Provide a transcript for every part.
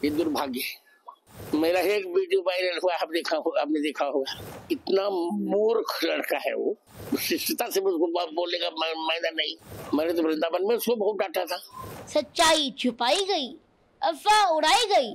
ये दुर्भाग्य है। मेरा एक वीडियो वायरल हुआ, आपने देखा होगा। इतना मूर्ख लड़का है वो, शिष्टता से उसको बोलने का मायना नहीं। मैंने तो वृंदावन में उसको बहुत डांटा था। सच्चाई छुपाई गई, अफवाह उड़ाई गई,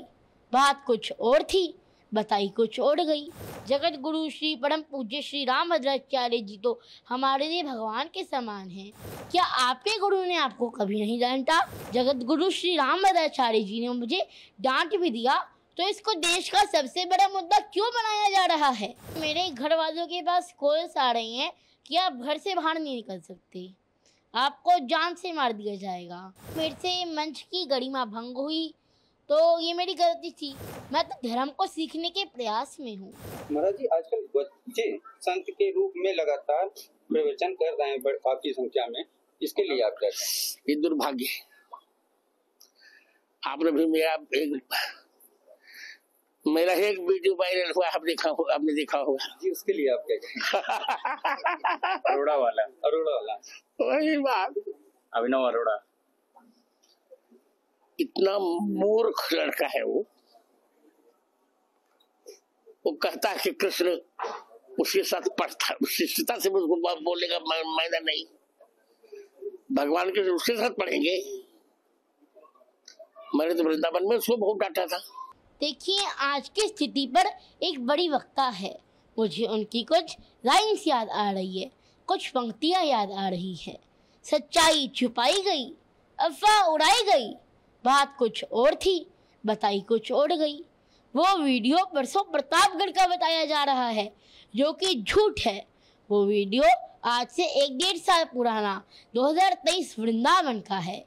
बात कुछ और थी, बताई कुछ और गई। जगत गुरु श्री परम पूज्य श्री रामभद्राचार्य जी तो हमारे लिए भगवान के समान हैं। क्या आपके गुरु ने आपको कभी नहीं डांटा? जगत गुरु श्री रामभद्राचार्य जी ने मुझे डांट भी दिया, तो इसको देश का सबसे बड़ा मुद्दा क्यों बनाया जा रहा है? मेरे घर वालों के पास कॉल्स आ रही हैं कि आप घर से बाहर नहीं निकल सकते, आपको जान से मार दिया जाएगा। मेरे से मंच की गरिमा भंग हुई तो ये मेरी गलती थी। मैं तो धर्म को सीखने के प्रयास में हूँ। महाराज जी, आजकल बच्चे संत के रूप में लगातार प्रवचन कर रहे हैं काफी संख्या में, इसके लिए आप क्या कहें? ये दुर्भाग्य है। आपने भी मेरा एक वीडियो वायरल हुआ, आपने देखा होगा जी, उसके लिए आप क्या कहें? अरोड़ा वाला वही बात, अभिनव अरोड़ा। इतना मूर्ख लड़का है वो कहता है कि कृष्ण उसके साथ पढ़ता, शिष्टता से उसको बोलने का मायना नहीं। भगवान के उसके साथ पढ़ेंगे। मैंने तो वृंदावन में उसको बहुत डांटा था। देखिए, आज की स्थिति पर एक बड़ी वक्ता है, मुझे उनकी कुछ लाइन्स याद आ रही है, कुछ पंक्तियां याद आ रही है। सच्चाई छुपाई गई, अफवाह उड़ाई गई, बात कुछ और थी, बताई कुछ और गई। वो वीडियो परसों प्रतापगढ़ का बताया जा रहा है, जो कि झूठ है। वो वीडियो आज से 1-1.5 साल पुराना 2023 वृंदावन का है।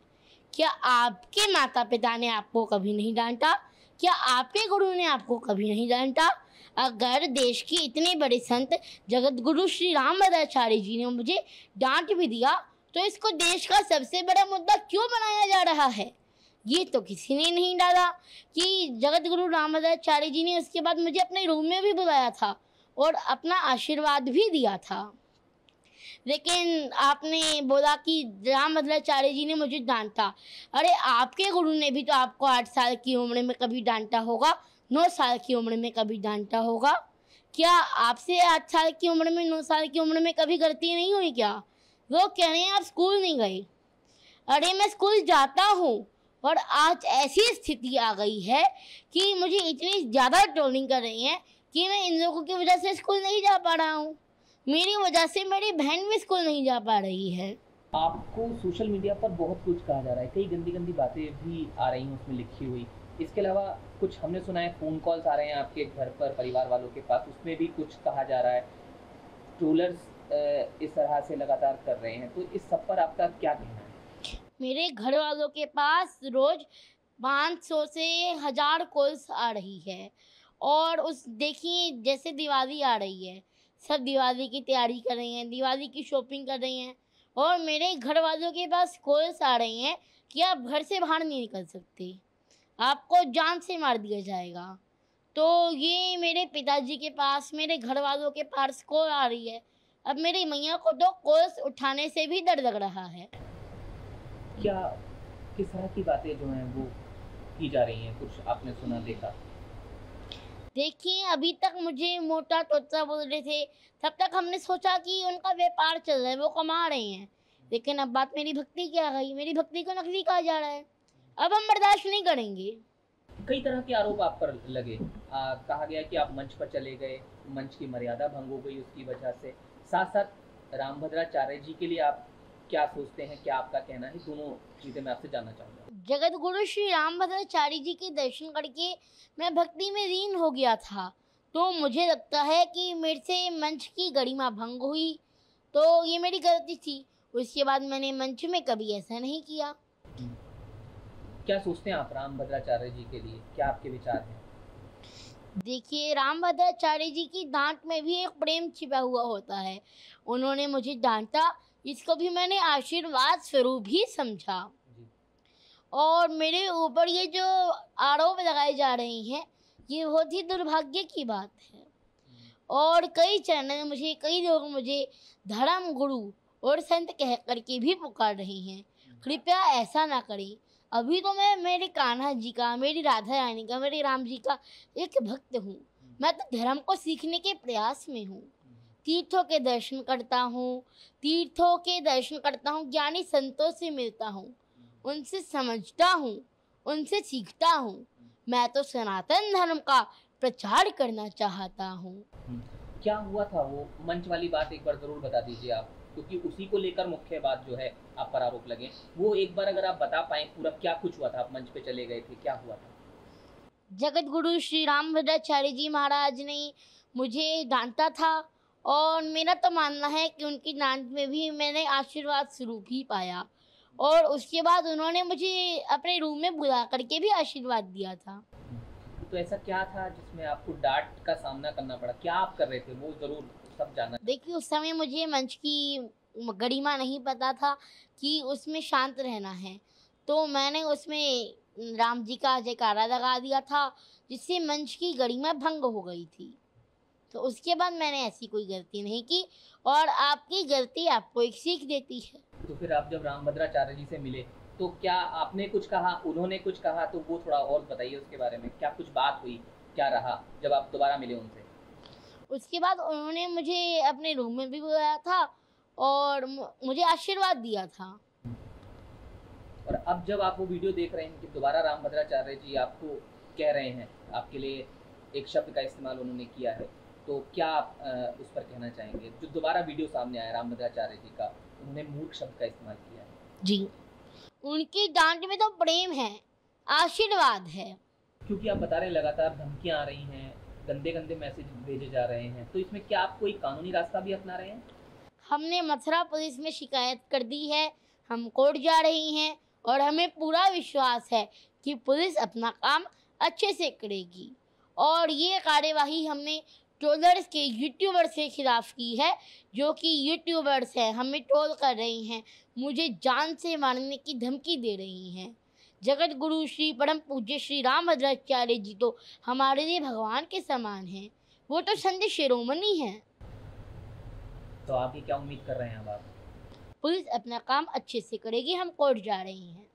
क्या आपके माता पिता ने आपको कभी नहीं डांटा? क्या आपके गुरु ने आपको कभी नहीं डांटा? अगर देश के इतने बड़े संत जगत गुरु श्री रामभद्राचार्य जी ने मुझे डांट भी दिया, तो इसको देश का सबसे बड़ा मुद्दा क्यों बनाया जा रहा है? ये तो किसी ने नहीं डाला कि जगत गुरु रामभद्राचार्य जी ने उसके बाद मुझे अपने रूम में भी बुलाया था और अपना आशीर्वाद भी दिया था। लेकिन आपने बोला कि रामभद्राचार्य जी ने मुझे डांटा। अरे, आपके गुरु ने भी तो आपको 8 साल की उम्र में कभी डांटा होगा, 9 साल की उम्र में कभी डांटा होगा। क्या आपसे 8 साल की उम्र में, 9 साल की उम्र में कभी गलती नहीं हुई क्या? वो कह रहे हैं आप स्कूल नहीं गए। अरे, मैं स्कूल जाता हूँ, और आज ऐसी स्थिति आ गई है कि मुझे इतनी ज़्यादा ट्रोलिंग कर रही हैं कि मैं इन लोगों की वजह से स्कूल नहीं जा पा रहा हूँ। मेरी वजह से मेरी बहन भी स्कूल नहीं जा पा रही है। आपको सोशल मीडिया पर बहुत कुछ कहा जा रहा है, कई गंदी गंदी बातें भी आ रही हैं उसमें लिखी हुई। इसके अलावा कुछ हमने सुना है फ़ोन कॉल्स आ रहे हैं आपके घर पर, परिवार वालों के पास, उसमें भी कुछ कहा जा रहा है। ट्रोलर्स इस तरह से लगातार कर रहे हैं, तो इस सब पर आपका क्या कहना है? मेरे घर वालों के पास रोज 500 से 1000 कॉल्स आ रही है। और देखिए, जैसे दिवाली आ रही है, सब दिवाली की तैयारी कर रही हैं, दिवाली की शॉपिंग कर रही हैं, और मेरे घर वालों के पास कॉल्स आ रही हैं कि आप घर से बाहर नहीं निकल सकते, आपको जान से मार दिया जाएगा। तो ये मेरे पिताजी के पास, मेरे घर वालों के पास कॉल आ रही है। अब मेरी मैया को तो कॉल्स उठाने से भी डर लग रहा है। क्या किस तरह की बातें जो हैं वो की जा रही हैं, कुछ आपने सुना, देखा? देखिए, अभी तक मुझे मोटा तोता बोल रहे थे, तब तक हमने सोचा कि उनका व्यापार चल रहा है, वो कमा रहे हैं। लेकिन अब बात मेरी भक्ति की आ गई, मेरी भक्ति को नकली कहा जा रहा है। अब हम बर्दाश्त नहीं करेंगे। कई तरह के आरोप आप पर लगे। कहा गया कि आप मंच पर चले गए, मंच की मर्यादा भंग हो गई उसकी वजह से। साथ साथ रामभद्राचार्य जी के लिए आप क्या सोचते हैं, क्या आपका कहना है? दोनों चीज़ें मैं आपसे जानना चाहूँगा। जगत गुरु श्री रामभद्राचार्य जी के दर्शन करके मैं भक्ति में लीन हो गया था, तो मुझे लगता है कि मेरे से मंच की गरिमा भंग हुई, तो ये मेरी गलती थी। उसके बाद मैंने मंच में कभी ऐसा नहीं किया। क्या सोचते हैं आप रामभद्राचार्य जी के लिए, क्या आपके विचार हैं? देखिए, रामभद्राचार्य जी की डांट में भी एक प्रेम छिपा हुआ होता है। उन्होंने मुझे डांटा, इसको भी मैंने आशीर्वाद स्वरूप ही समझा। और मेरे ऊपर ये जो आरोप लगाए जा रहे हैं, ये बहुत ही दुर्भाग्य की बात है। और कई चैनल मुझे, कई लोग मुझे धर्म गुरु और संत कह करके भी पुकार रहे हैं। कृपया ऐसा ना करें। अभी तो मैं मेरे कान्हा जी का, मेरी राधा रानी का, मेरे राम जी का एक भक्त हूँ। मैं तो धर्म को सीखने के प्रयास में हूँ। तीर्थों के दर्शन करता हूँ, ज्ञानी संतों से मिलता हूँ, उनसे समझता हूँ, उनसे सीखता हूँ। मैं तो सनातन धर्म का प्रचार करना चाहता हूँ। क्या हुआ था वो मंच वाली बात एक बार जरूर बता दीजिए आप, क्योंकि उसी को लेकर मुख्य बात जो है आप पर आरोप लगे, वो एक बार अगर आप बता पाएं पूरा क्या कुछ हुआ था। आप मंच पे चले गए थे, क्या हुआ था? जगत गुरु श्री रामभद्राचार्य जी महाराज ने मुझे डांटा था और मेरा तो मानना है कि उनकी डांट में भी मैंने आशीर्वाद स्वरूप ही पाया। और उसके बाद उन्होंने मुझे अपने रूम में बुला करके भी आशीर्वाद दिया था। तो ऐसा क्या था जिसमें आपको डांट का सामना करना पड़ा? क्या आप कर रहे थे वो जरूर सब जानना। देखिए, उस समय मुझे मंच की गरिमा नहीं पता था कि उसमें शांत रहना है, तो मैंने उसमें राम जी का जयकारा लगा दिया था, जिससे मंच की गरिमा भंग हो गई थी। तो उसके बाद मैंने ऐसी कोई गलती नहीं की, और आपकी गलती आपको एक सीख देती है। तो फिर आप जब रामभद्राचार्य जी से मिले तो क्या आपने कुछ कहा, उन्होंने कुछ कहा? तो वो थोड़ा और बताइए उसके बारे में, क्या कुछ बात हुई, क्या रहा जब आप दोबारा मिले उनसे? उसके बाद उन्होंने मुझे अपने रूम में भी बुलाया था और मुझे आशीर्वाद दिया था। और अब जब आप वो वीडियो देख रहे हैं कि दोबारा रामभद्राचार्य जी आपको कह रहे हैं, आपके लिए एक शब्द का इस्तेमाल उन्होंने किया है, तो क्या आप उस पर कहना चाहेंगे? जो दोबारा वीडियो सामने आया रामभद्राचार्य जी का, उन्होंने मूर्ख शब्द का इस्तेमाल किया है। जी, उनकी डांट में तो प्रेम है, आशीर्वाद है। क्योंकि आप बता रहे हैं लगातार धमकियां आ रही हैं, गंदे गंदे मैसेज भेजे जा रहे हैं, तो इसमें क्या आप कोई कानूनी रास्ता भी अपना रहे हैं? हमने मथुरा पुलिस में शिकायत कर दी है, हम कोर्ट जा रही हैं, और हमें पूरा विश्वास है कि पुलिस अपना काम अच्छे से करेगी। और ये कार्यवाही हमने ट्रोलर्स के यूट्यूबर्स के खिलाफ की है, जो कि यूट्यूबर्स हैं, हमें ट्रोल कर रही हैं, मुझे जान से मारने की धमकी दे रही हैं। जगत गुरु श्री परम पूज्य श्री रामभद्राचार्य जी तो हमारे लिए भगवान के समान हैं, वो तो संत शिरोमणि हैं। तो आगे क्या उम्मीद कर रहे हैं अब आप? पुलिस अपना काम अच्छे से करेगी, हम कोर्ट जा रही हैं।